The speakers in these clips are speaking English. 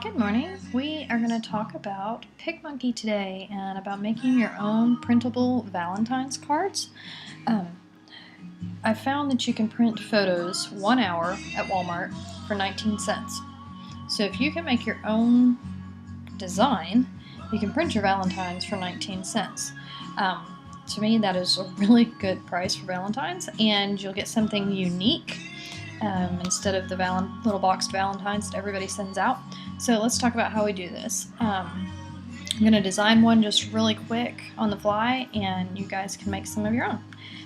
Good morning. We are going to talk about PicMonkey today and about making your own printable Valentine's cards. I found that you can print photos 1 hour at Walmart for 19 cents. So if you can make your own design, you can print your Valentines for 19 cents. To me, that is a really good price for Valentines, and you'll get something unique instead of the little boxed Valentines that everybody sends out. So let's talk about how we do this. I'm going to design one just really quick on the fly, and you guys can make some of your own.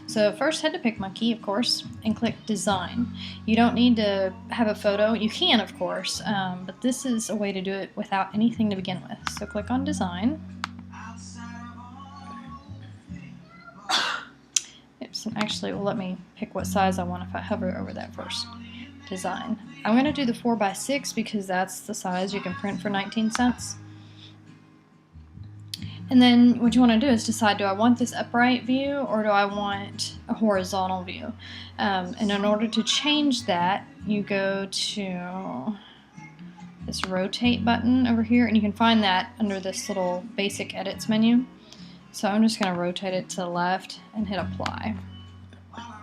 So first head to PicMonkey, of course, and click Design. You don't need to have a photo. You can, of course, but this is a way to do it without anything to begin with. So click on Design. Oops, and actually it will let me pick what size I want if I hover over that first. Design. I'm going to do the 4x6 because that's the size you can print for 19 cents. And then what you want to do is decide, do I want this upright view or do I want a horizontal view? And in order to change that, you go to this rotate button over here, and you can find that under this little basic edits menu. So I'm just going to rotate it to the left and hit apply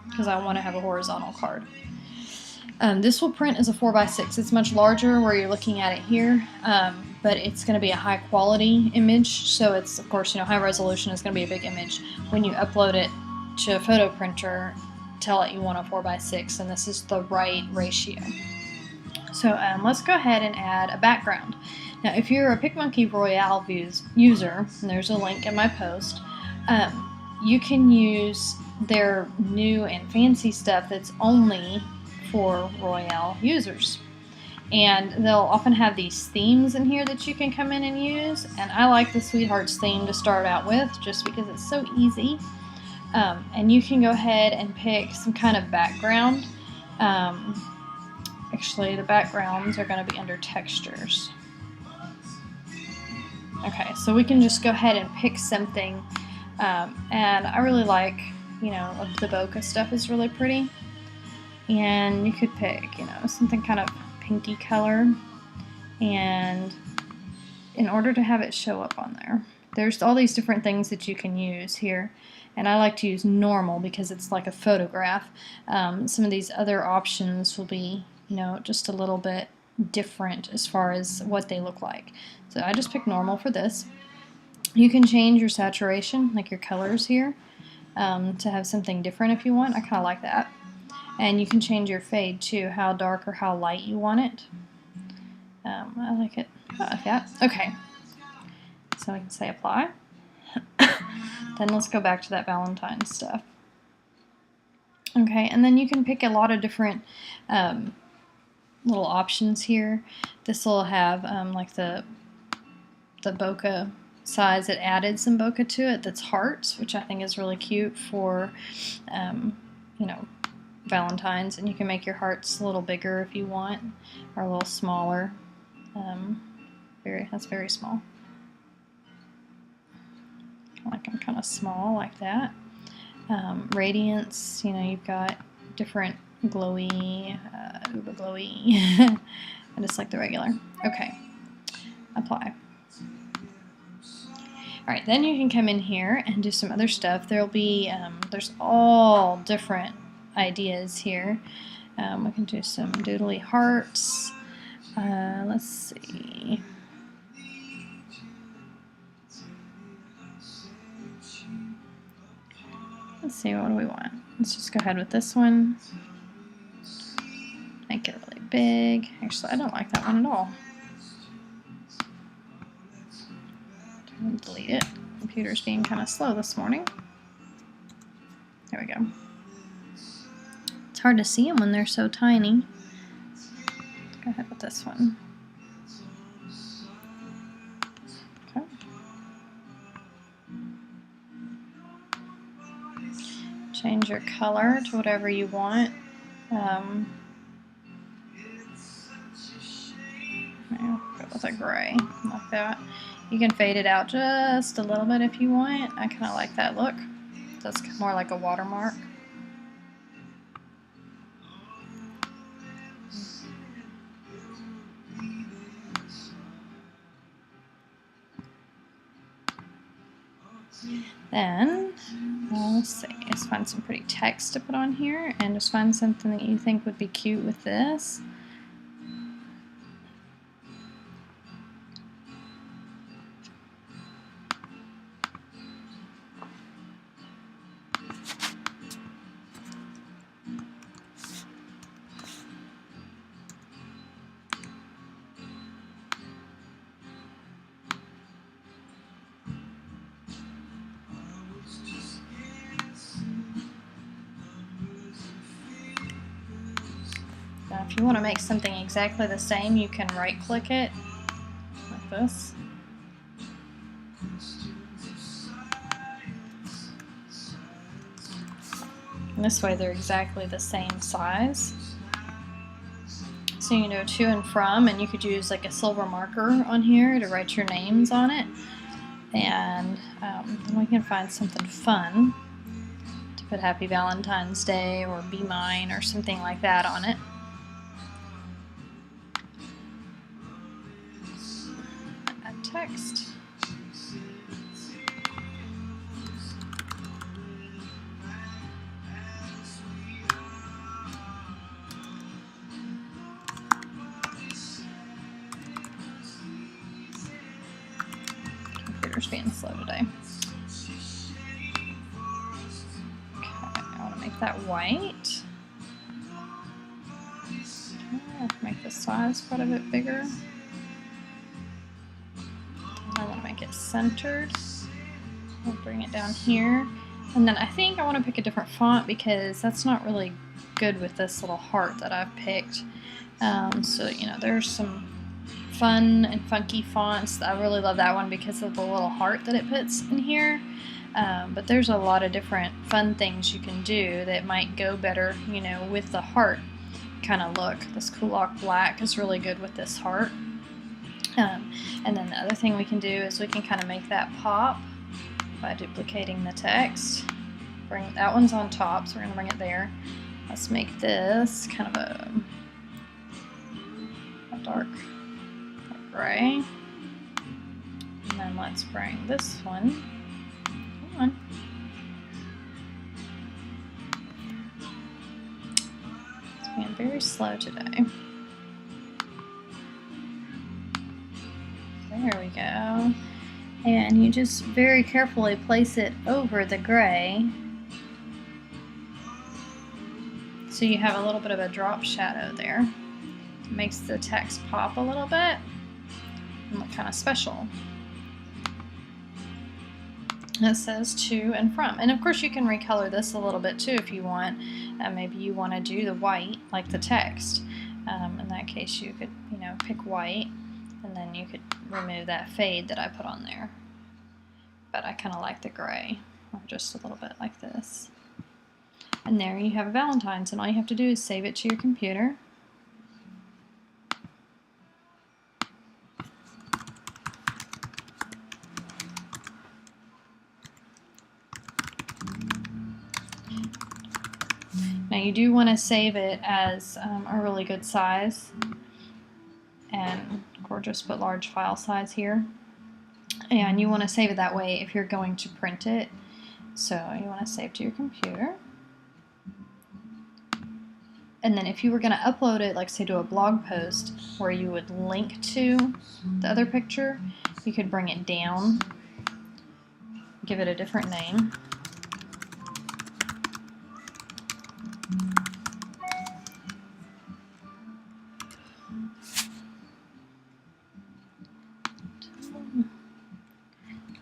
because I want to have a horizontal card. This will print as a 4x6. It's much larger where you're looking at it here, but it's going to be a high quality image. So it's, of course, high resolution is going to be a big image. When you upload it to a photo printer, tell it you want a 4x6, and this is the right ratio. So let's go ahead and add a background. Now, if you're a PicMonkey Royale user, and there's a link in my post, you can use their new and fancy stuff that's only for Royale users. And they'll often have these themes in here that you can come in and use, and I like the Sweethearts theme to start out with just because it's so easy. And you can go ahead and pick some kind of background. Actually, the backgrounds are going to be under textures. Okay, so we can just go ahead and pick something, and I really like, the bokeh stuff is really pretty. And you could pick, something kind of pinky color. And in order to have it show up on there, there's all these different things that you can use here. And I like to use normal because it's like a photograph. Some of these other options will be, just a little bit different as far as what they look like. So I just pick normal for this. You can change your saturation, like your colors here, to have something different if you want. I kind of like that. And you can change your fade too, how dark or how light you want it. I like it like that. Okay, so I can say apply. Then let's go back to that Valentine stuff. Okay, and then you can pick a lot of different little options here. This will have like the bokeh size. It added some bokeh to it that's hearts, which I think is really cute for Valentines, and you can make your hearts a little bigger if you want, or a little smaller. That's very small. Like I'm kind of small like that. Radiance, you've got different glowy, uber glowy, and just like the regular. Okay, apply. Alright, then you can come in here and do some other stuff. There'll be, there's all different ideas here. We can do some doodly hearts. Let's see. Let's see, what do we want? Let's just go ahead with this one. Make it really big. Actually, I don't like that one at all. Delete it. Computer's being kind of slow this morning. There we go. It's hard to see them when they're so tiny. Let's go ahead with this one. Okay. Change your color to whatever you want. Go with a gray, like that. You can fade it out just a little bit if you want. I kind of like that look. That's more like a watermark. Then, let's see, let's find some pretty text to put on here, and just find something that you think would be cute with this. Now, if you want to make something exactly the same, you can right-click it like this. And this way they're exactly the same size. So you know to and from, and you could use like a silver marker on here to write your names on it. And then we can find something fun to put Happy Valentine's Day or Be Mine or something like that on it. Add text. Computer's being slow today. Okay, I want to make that white. I have to make the size quite a bit bigger. I want to make it centered. I'll bring it down here. And then I think I want to pick a different font because that's not really good with this little heart that I've picked. So, you know, there's some fun and funky fonts. I really love that one because of the little heart that it puts in here. But there's a lot of different fun things you can do that might go better, you know, with the heart kind of look. This Kulak Black is really good with this heart. And then the other thing we can do is we can kind of make that pop by duplicating the text. That one's on top, so we're going to bring it there. Let's make this kind of a dark gray. And then let's bring this one. Come on. It's being very slow today. There we go. And you just very carefully place it over the gray so you have a little bit of a drop shadow there. It makes the text pop a little bit and look kind of special. And it says to and from. And of course you can recolor this a little bit too if you want. Maybe you want to do the white like the text. In that case you could, you know, pick white. And then you could remove that fade that I put on there. But I kind of like the gray, or just a little bit like this. And there you have a Valentine's, and all you have to do is save it to your computer. Now you do want to save it as a really good size. And gorgeous but large file size here, and you want to save it that way if you're going to print it. So you want to save to your computer, and then if you were going to upload it, like say to a blog post where you would link to the other picture, you could bring it down, give it a different name.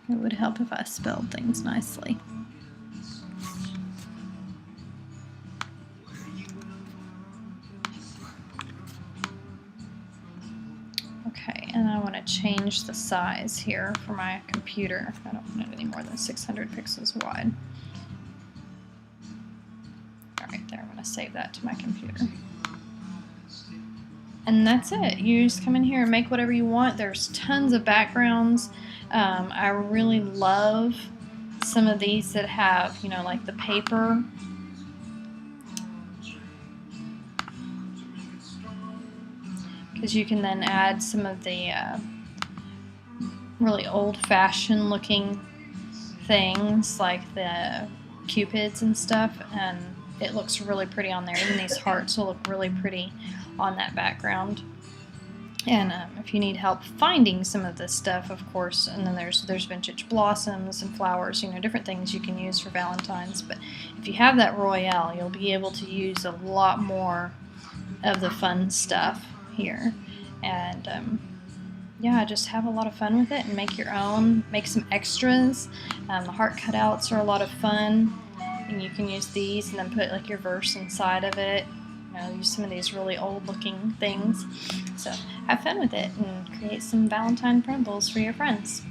It would help if I spelled things nicely. Okay, and I want to change the size here for my computer. I don't want it any more than 600 pixels wide. Alright, there, I'm going to save that to my computer. And that's it. You just come in here and make whatever you want. There's tons of backgrounds. I really love some of these that have, you know, like the paper. Because you can then add some of the really old-fashioned looking things like the cupids and stuff, and it looks really pretty on there. Even these hearts will look really pretty on that background. And if you need help finding some of this stuff, of course, and then there's vintage blossoms and flowers, different things you can use for Valentine's. But if you have that Royale, you'll be able to use a lot more of the fun stuff here. And yeah, just have a lot of fun with it and make your own. Make some extras. The heart cutouts are a lot of fun, and you can use these and then put like your verse inside of it. Use some of these really old looking things. So have fun with it and create some Valentine printables for your friends.